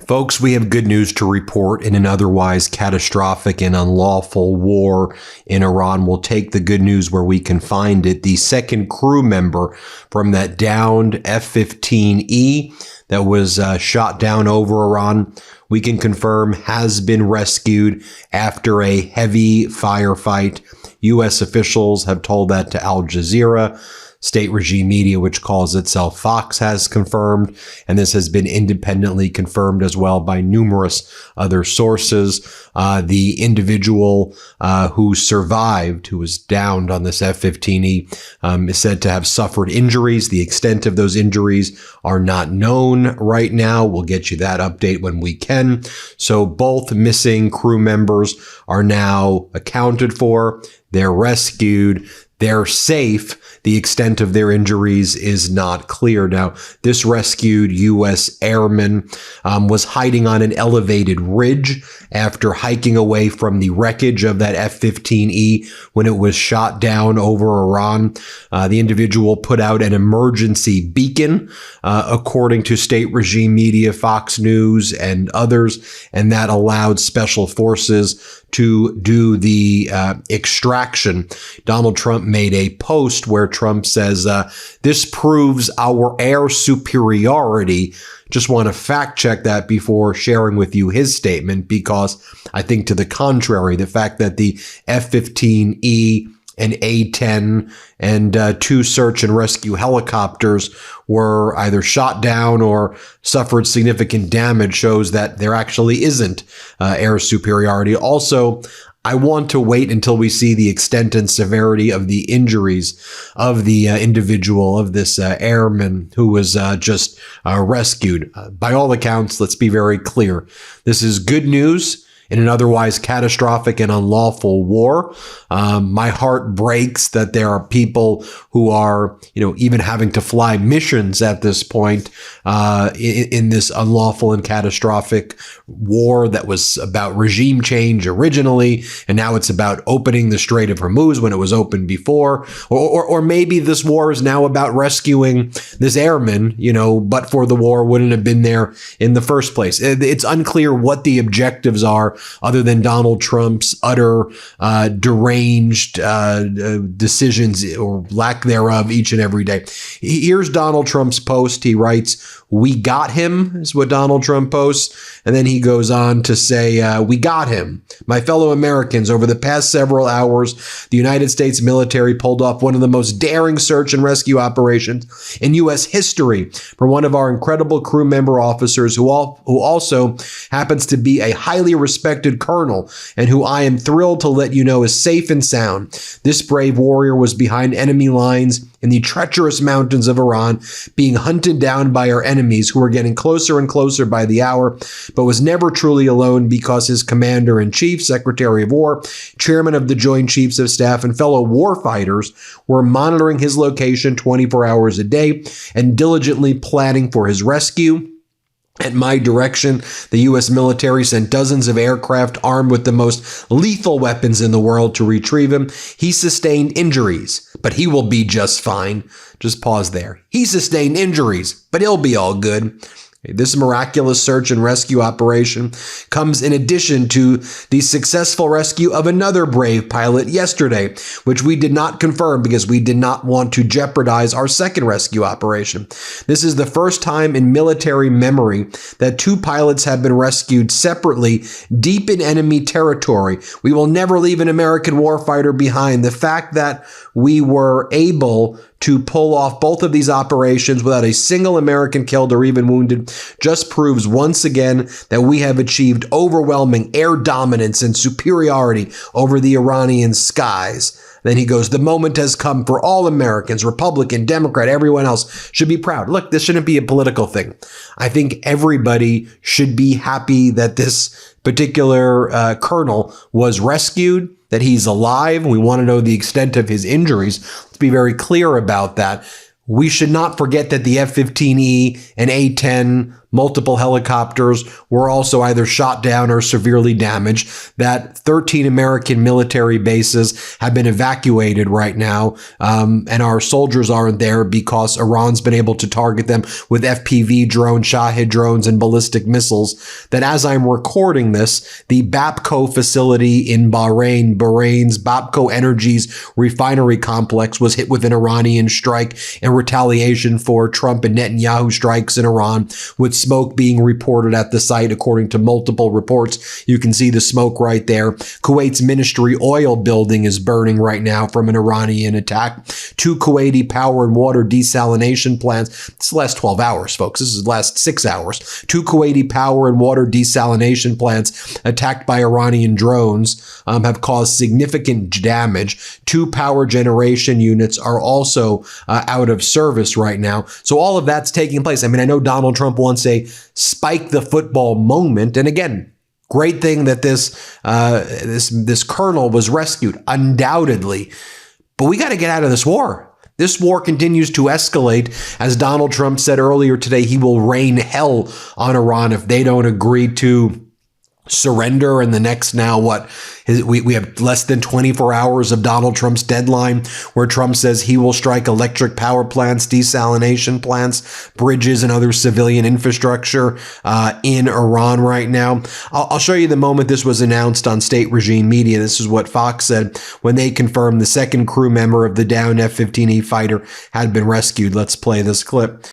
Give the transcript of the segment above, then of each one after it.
Folks, we have good news to report in an otherwise catastrophic and unlawful war in Iran. We'll take the good news where we can find it. The second crew member from that downed F-15E that was shot down over Iran, we can confirm has been rescued after a heavy firefight. U.S. officials have told that to Al Jazeera. State regime media, which calls itself Fox, has confirmed, and this has been independently confirmed as well by numerous other sources. The individual who survived, who was downed on this F-15E, is said to have suffered injuries. The extent of those injuries are not known right now. We'll get you that update when we can. So both missing crew members are now accounted for. They're rescued. They're safe. The extent of their injuries is not clear. Now, this rescued U.S. airman was hiding on an elevated ridge after hiking away from the wreckage of that F-15E when it was shot down over Iran. The individual put out an emergency beacon, according to state regime media, Fox News, and others, and that allowed special forces to do the extraction. Donald Trump made a post where Trump says, this proves our air superiority. Just want to fact check that before sharing with you his statement, because I think to the contrary, the fact that the F-15E and A-10 and two search and rescue helicopters were either shot down or suffered significant damage shows that there actually isn't air superiority. Also, I want to wait until we see the extent and severity of the injuries of the individual, of this airman who was just rescued. By all accounts, let's be very clear. This is good news in an otherwise catastrophic and unlawful war. My heart breaks that there are people who are, even having to fly missions at this point in this unlawful and catastrophic war that was about regime change originally, and now it's about opening the Strait of Hormuz when it was open before. Or maybe this war is now about rescuing this airman, but for the war wouldn't have been there in the first place. It's unclear what the objectives are, other than Donald Trump's utter deranged decisions or lack thereof each and every day. Here's Donald Trump's post. He writes, "We got him," is what Donald Trump posts. And then he goes on to say, "We got him. My fellow Americans, over the past several hours, the United States military pulled off one of the most daring search and rescue operations in U.S. history for one of our incredible crew member officers who also happens to be a highly respected colonel and who I am thrilled to let you know is safe and sound. This brave warrior was behind enemy lines in the treacherous mountains of Iran, being hunted down by our enemies who were getting closer and closer by the hour, but was never truly alone because his commander-in-chief, Secretary of War, chairman of the Joint Chiefs of Staff, and fellow warfighters were monitoring his location 24 hours a day and diligently planning for his rescue. At my direction, the U.S. military sent dozens of aircraft armed with the most lethal weapons in the world to retrieve him. He sustained injuries, but he will be just fine." Just pause there. He sustained injuries, but he'll be all good. This miraculous search and rescue operation comes in addition to the successful rescue of another brave pilot yesterday, which we did not confirm because we did not want to jeopardize our second rescue operation. This is the first time in military memory that two pilots have been rescued separately deep in enemy territory. We will never leave an American warfighter behind. The fact that we were able to pull off both of these operations without a single American killed or even wounded just proves once again that we have achieved overwhelming air dominance and superiority over the Iranian skies. Then he goes, "The moment has come for all Americans, Republican, Democrat, everyone else should be proud." Look, this shouldn't be a political thing. I think everybody should be happy that this particular colonel was rescued, that he's alive. We want to know the extent of his injuries. Let's be very clear about that. We should not forget that the F-15E and A-10 Multiple helicopters were also either shot down or severely damaged. That 13 American military bases have been evacuated right now, and our soldiers aren't there because Iran's been able to target them with FPV drones, Shahed drones, and ballistic missiles. That as I'm recording this, the Bapco facility in Bahrain's Bapco Energy's refinery complex was hit with an Iranian strike in retaliation for Trump and Netanyahu strikes in Iran, with smoke being reported at the site. According to multiple reports, you can see the smoke right there. Kuwait's Ministry oil building is burning right now from an Iranian attack. 2 Kuwaiti power and water desalination plants. This is the last 12 hours, folks. This is the last 6 hours. 2 Kuwaiti power and water desalination plants attacked by Iranian drones have caused significant damage. 2 power generation units are also out of service right now. So all of that's taking place. I mean, I know Donald Trump wants a spike the football moment. And again, great thing that this colonel was rescued, undoubtedly. But we got to get out of this war. This war continues to escalate. As Donald Trump said earlier today, he will rain hell on Iran if they don't agree to surrender. And the next we have less than 24 hours of Donald Trump's deadline, where Trump says he will strike electric power plants, desalination plants, bridges, and other civilian infrastructure in Iran right now. I'll show you the moment this was announced on state regime media. This is what Fox said when they confirmed the second crew member of the downed F-15E fighter had been rescued. Let's play this clip.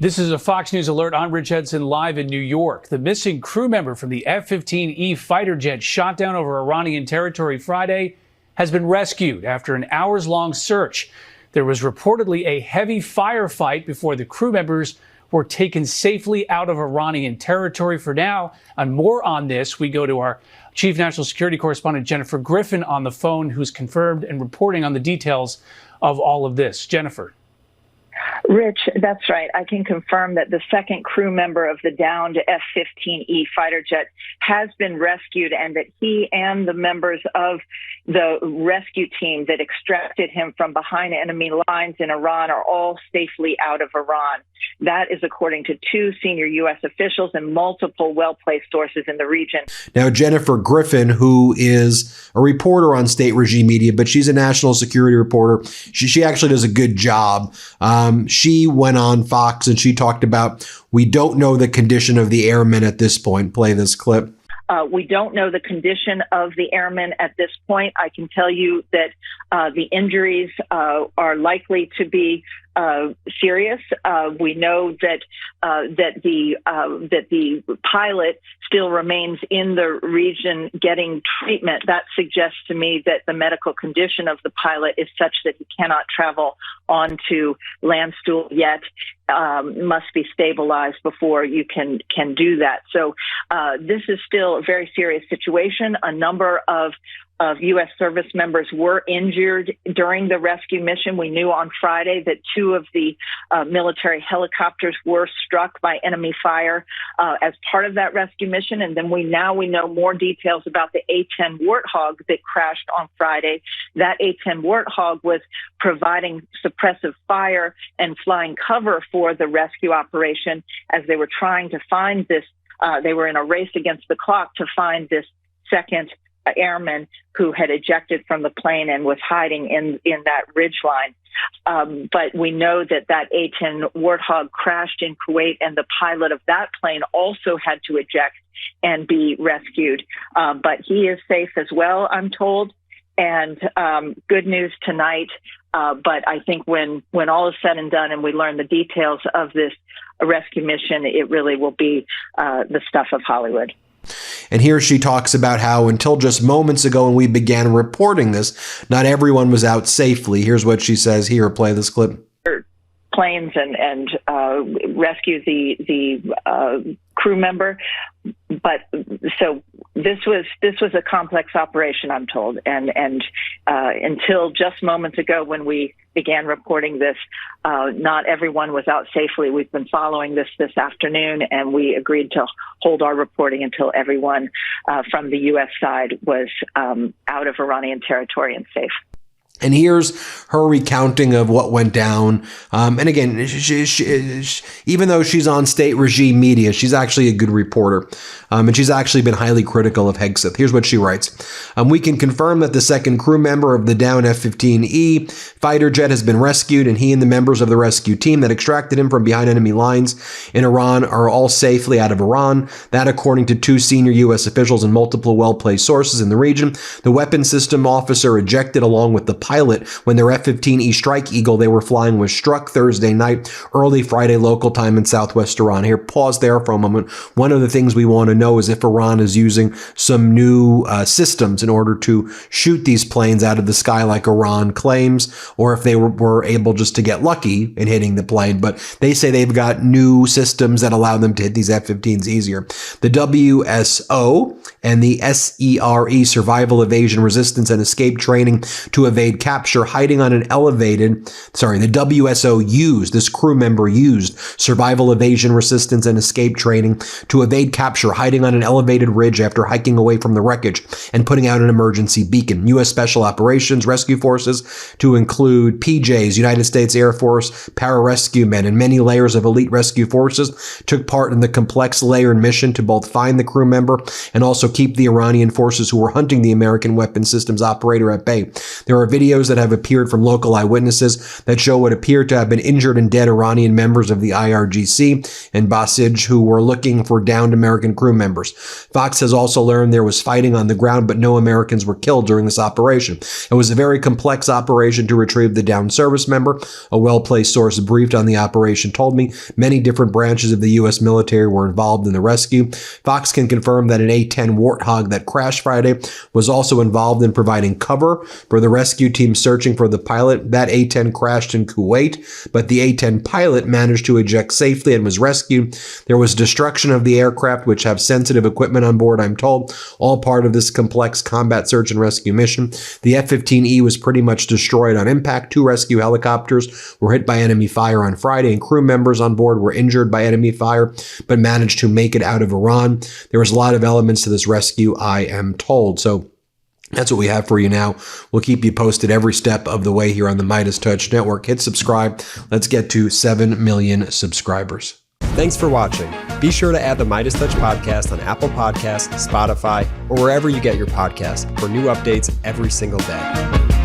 This is a Fox News alert. I'm Rich Edson live in New York. The missing crew member from the F-15E fighter jet shot down over Iranian territory Friday has been rescued after an hours-long search. There was reportedly a heavy firefight before the crew members were taken safely out of Iranian territory. For now, and more on this, we go to our Chief National Security Correspondent Jennifer Griffin on the phone, who's confirmed and reporting on the details of all of this. Jennifer. Rich, that's right. I can confirm that the second crew member of the downed F-15E fighter jet has been rescued, and that he and the members of the rescue team that extracted him from behind enemy lines in Iran are all safely out of Iran. That is according to 2 senior U.S. officials and multiple well-placed sources in the region. Now, Jennifer Griffin, who is a reporter on state regime media, but she's a national security reporter. She actually does a good job. She went on Fox and she talked about, we don't know the condition of the airmen at this point. Play this clip. We don't know the condition of the airmen at this point. I can tell you that the injuries are likely to be serious. We know that the pilot still remains in the region getting treatment. That suggests to me that the medical condition of the pilot is such that he cannot travel onto Landstuhl yet. Must be stabilized before you can do that. So this is still a very serious situation. A number of U.S. service members were injured during the rescue mission. We knew on Friday that 2 of the military helicopters were struck by enemy fire as part of that rescue mission. And then we know more details about the A-10 Warthog that crashed on Friday. That A-10 Warthog was providing suppressive fire and flying cover for the rescue operation as they were trying to find this. They were in a race against the clock to find this second airman who had ejected from the plane and was hiding in that ridgeline. But we know that A-10 Warthog crashed in Kuwait, and the pilot of that plane also had to eject and be rescued. But he is safe as well, I'm told. And good news tonight. But I think when all is said and done and we learn the details of this rescue mission, it really will be the stuff of Hollywood. And here she talks about how until just moments ago when we began reporting this, not everyone was out safely. Here's what she says here. Play this clip. Planes and rescue the crew member. But so this was a complex operation, I'm told, and until just moments ago when we began reporting this, not everyone was out safely. We've been following this afternoon, and we agreed to hold our reporting until everyone from the U.S. side was out of Iranian territory and safe. And here's her recounting of what went down. And again, even though she's on state regime media, she's actually a good reporter. And she's actually been highly critical of Hegseth. Here's what she writes. We can confirm that the second crew member of the down F-15E fighter jet has been rescued, and he and the members of the rescue team that extracted him from behind enemy lines in Iran are all safely out of Iran. That, according to 2 senior U.S. officials and multiple well-placed sources in the region. The weapon system officer ejected along with the pilot when their F-15E Strike Eagle they were flying was struck Thursday night, early Friday local time in southwest Iran. Here, pause there for a moment. One of the things we want to know is if Iran is using some new systems in order to shoot these planes out of the sky like Iran claims, or if they were able just to get lucky in hitting the plane. But they say they've got new systems that allow them to hit these F-15s easier. The WSO and the SERE, Survival, Evasion, Resistance, and Escape Training to Evade Capture, hiding on an elevated, the WSO used, this crew member used Survival, Evasion, Resistance, and Escape Training to evade capture, hiding on an elevated ridge after hiking away from the wreckage and putting out an emergency beacon. U.S. Special Operations Rescue Forces, to include PJs, United States Air Force, pararescue men, and many layers of elite rescue forces, took part in the complex layered mission to both find the crew member and also keep the Iranian forces who were hunting the American weapon systems operator at bay. There are videos that have appeared from local eyewitnesses that show what appear to have been injured and dead Iranian members of the IRGC and Basij who were looking for downed American crew members. Fox has also learned there was fighting on the ground, but no Americans were killed during this operation. It was a very complex operation to retrieve the downed service member. A well-placed source briefed on the operation told me many different branches of the U.S. military were involved in the rescue. Fox can confirm that an A-10 Warthog that crashed Friday was also involved in providing cover for the rescue team searching for the pilot. That A-10 crashed in Kuwait, but the A-10 pilot managed to eject safely and was rescued. There was destruction of the aircraft, which have sensitive equipment on board, I'm told, all part of this complex combat search and rescue mission. The F-15E was pretty much destroyed on impact. 2 rescue helicopters were hit by enemy fire on Friday, and crew members on board were injured by enemy fire, but managed to make it out of Iran. There was a lot of elements to this rescue, I am told. So that's what we have for you now. We'll keep you posted every step of the way here on the MeidasTouch Network. Hit subscribe. Let's get to 7 million subscribers. Thanks for watching. Be sure to add the MeidasTouch podcast on Apple Podcasts, Spotify, or wherever you get your podcasts for new updates every single day.